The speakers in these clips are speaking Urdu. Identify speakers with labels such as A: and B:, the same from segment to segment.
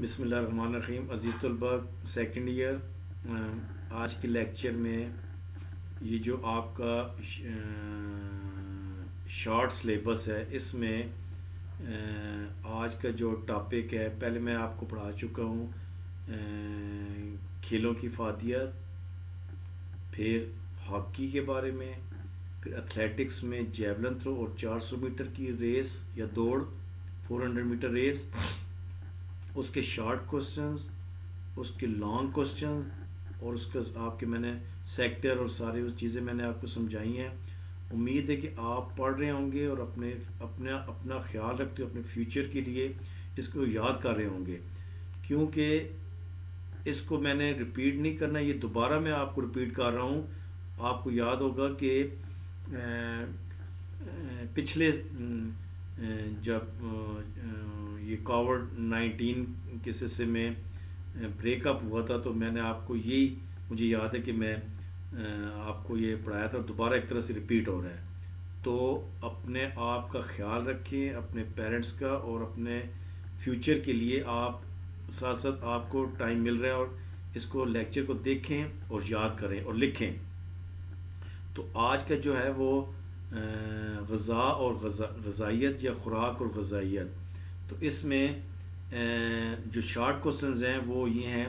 A: بسم اللہ الرحمن الرحیم. عزیز طلباء سیکنڈ ایئر، آج کے لیکچر میں یہ جو آپ کا شارٹ سلیبس ہے، اس میں آج کا جو ٹاپک ہے، پہلے میں آپ کو پڑھا چکا ہوں کھیلوں کی افادیت، پھر ہاکی کے بارے میں، پھر ایتھلیٹکس میں جیولن تھرو اور 400 میٹر کی ریس یا دوڑ، 400 میٹر ریس، اس کے شارٹ کوسچنز، اس کے لانگ کوسچنز، اور اس کا آپ کے میں نے سیکٹر اور ساری وہ چیزیں میں نے آپ کو سمجھائی ہیں. امید ہے کہ آپ پڑھ رہے ہوں گے اور اپنا خیال رکھتے ہو اپنے فیوچر کے لیے اس کو یاد کر رہے ہوں گے، کیونکہ اس کو میں نے ریپیٹ نہیں کرنا، یہ دوبارہ میں آپ کو ریپیٹ کر رہا ہوں. آپ کو یاد ہوگا کہ پچھلے جب یہ کووڈ-19 کے سلسلے میں بریک اپ ہوا تھا، تو میں نے آپ کو یہی مجھے یاد ہے کہ میں آپ کو یہ پڑھایا تھا، دوبارہ ایک طرح سے ریپیٹ ہو رہا ہے. تو اپنے آپ کا خیال رکھیں، اپنے پیرنٹس کا، اور اپنے فیوچر کے لیے آپ ساتھ ساتھ آپ کو ٹائم مل رہا ہے، اور اس کو لیکچر کو دیکھیں اور یاد کریں اور لکھیں. تو آج کا جو ہے وہ غذا اور غذائیت یا خوراک اور غذائیت. تو اس میں جو شارٹ کوسچنز ہیں وہ یہ ہیں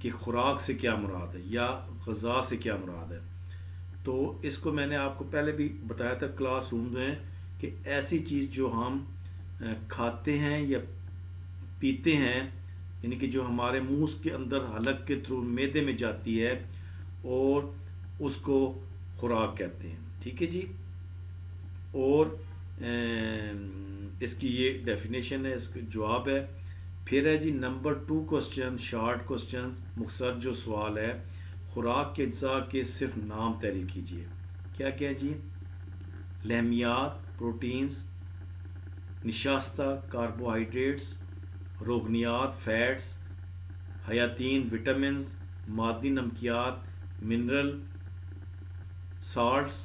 A: کہ خوراک سے کیا مراد ہے یا غذا سے کیا مراد ہے. تو اس کو میں نے آپ کو پہلے بھی بتایا تھا کلاس روم میں کہ ایسی چیز جو ہم کھاتے ہیں یا پیتے ہیں، یعنی کہ جو ہمارے منہ کے اندر حلق کے تھرو معدے میں جاتی ہے، اور اس کو خوراک کہتے ہیں. ٹھیک ہے جی. اور اس کی یہ ڈیفینیشن ہے، اس کا جواب ہے. پھر ہے جی نمبر 2 کوسچن، شارٹ کوسچن، مختصر جو سوال ہے، خوراک کے اجزاء کے صرف نام تحریر کیجیے. کیا کیا جی؟ لحمیات proteins, نشاستہ carbohydrates, روغنیات fats, حیاتین vitamins, معدنی نمکیات mineral Salts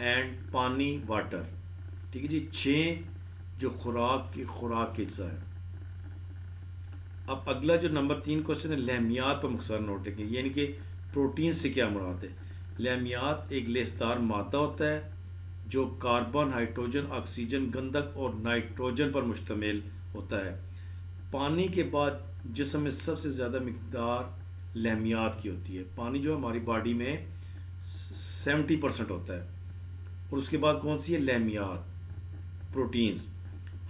A: and پانی واٹر. ٹھیک ہے جی. 6 جو خوراک کے اجزاء ہے. اب اگلا جو نمبر 3 کوشچن ہے، لحمیات پر مختصر نوٹ لکھیں، یعنی کہ پروٹین سے کیا مراد ہے. لحمیات ایک لیسدار مادہ ہوتا ہے جو کاربن، ہائیڈروجن، آکسیجن، گندھک اور نائٹروجن پر مشتمل ہوتا ہے. پانی کے بعد جسم میں سب سے زیادہ مقدار لحمیات کی ہوتی ہے. پانی جو ہماری باڈی میں 70% ہوتا ہے، اور اس کے بعد کون سی ہے؟ لحمیات، پروٹینز.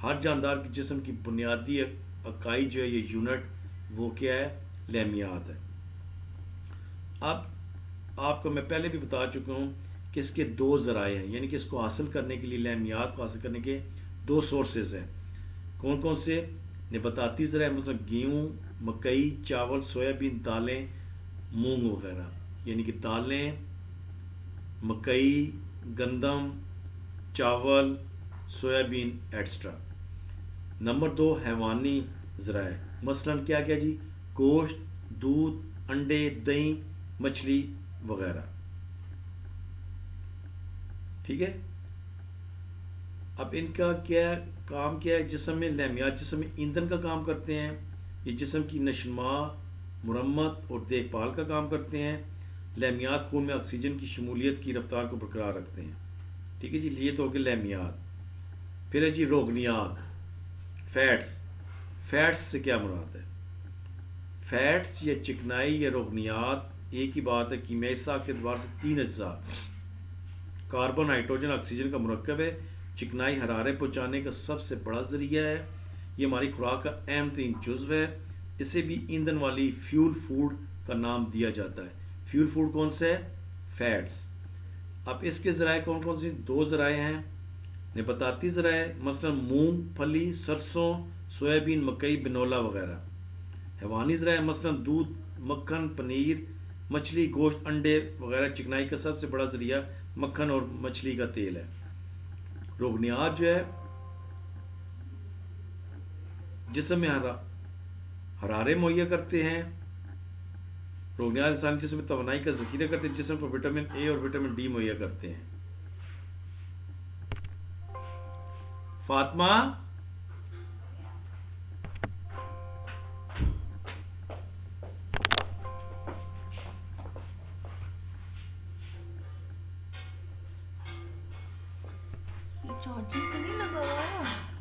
A: ہر جاندار کے جسم کی بنیادی اکائی جو ہے یہ یونٹ، وہ کیا ہے؟ لحمیات ہے. اب آپ کو میں پہلے بھی بتا چکا ہوں کہ اس کے 2 ذرائع ہیں، یعنی کہ اس کو حاصل کرنے کے لیے، لحمیات کو حاصل کرنے کے 2 سورسز ہیں. کون کون سے؟ نباتاتی ذرائع، مثلا گیہوں، مکئی، چاول، سویابین، دالیں، مونگ وغیرہ، یعنی کہ دالیں، مکئی، گندم، چاول، سویابین ایٹسٹرا. نمبر 2 حیوانی ذرائع، مثلا کیا کیا جی؟ گوشت، دودھ، انڈے، دہی، مچھلی وغیرہ. ٹھیک ہے. اب ان کا کیا کام کیا ہے جسم میں؟ لحمیات جسم میں ایندھن کا کام کرتے ہیں، یہ جسم کی نشوونما، مرمت اور دیکھ بھال کا کام کرتے ہیں. لحمیات خون میں آکسیجن کی شمولیت کی رفتار کو برقرار رکھتے ہیں. ٹھیک ہے جی. یہ تو ہو گئے لحمیات. پھر ہے جی روغنیات، فیٹس. فیٹس سے کیا مراد ہے؟ فیٹس یا چکنائی یا روغنیات ایک ہی بات ہے، کیمیائی ساخت کے اعتبار سے 3 اجزاء، کاربن، ہائیڈروجن، آکسیجن کا مرکب ہے. چکنائی حرارت پہنچانے کا سب سے بڑا ذریعہ ہے، یہ ہماری خوراک کا اہم ترین جزو ہے. اسے بھی ایندھن والی فیول فوڈ کا نام دیا جاتا ہے. فیول فوڈ کون سا ہے؟ فیٹس. اب اس کے ذرائع کون کون سے؟ 2 ذرائع ہیں. نباتاتی ذرائع، مثلا مونگ پھلی، سرسوں، سویابین، مکئی، بنولا وغیرہ. حیوانی ذرائع، مثلا دودھ، مکھن، پنیر، مچھلی، گوشت، انڈے وغیرہ. چکنائی کا سب سے بڑا ذریعہ مکھن اور مچھلی کا تیل ہے. روغنیات جو ہے جسم میں حرارے مہیا کرتے ہیں. روغنیات انسانی جسم میں توانائی کا ذخیرہ کرتے ہیں، جسم کو وٹامن اے اور وٹامن ڈی مہیا کرتے ہیں. فاطمہ
B: یہ چارجنگ پہ نہیں لگا ہوا ہے.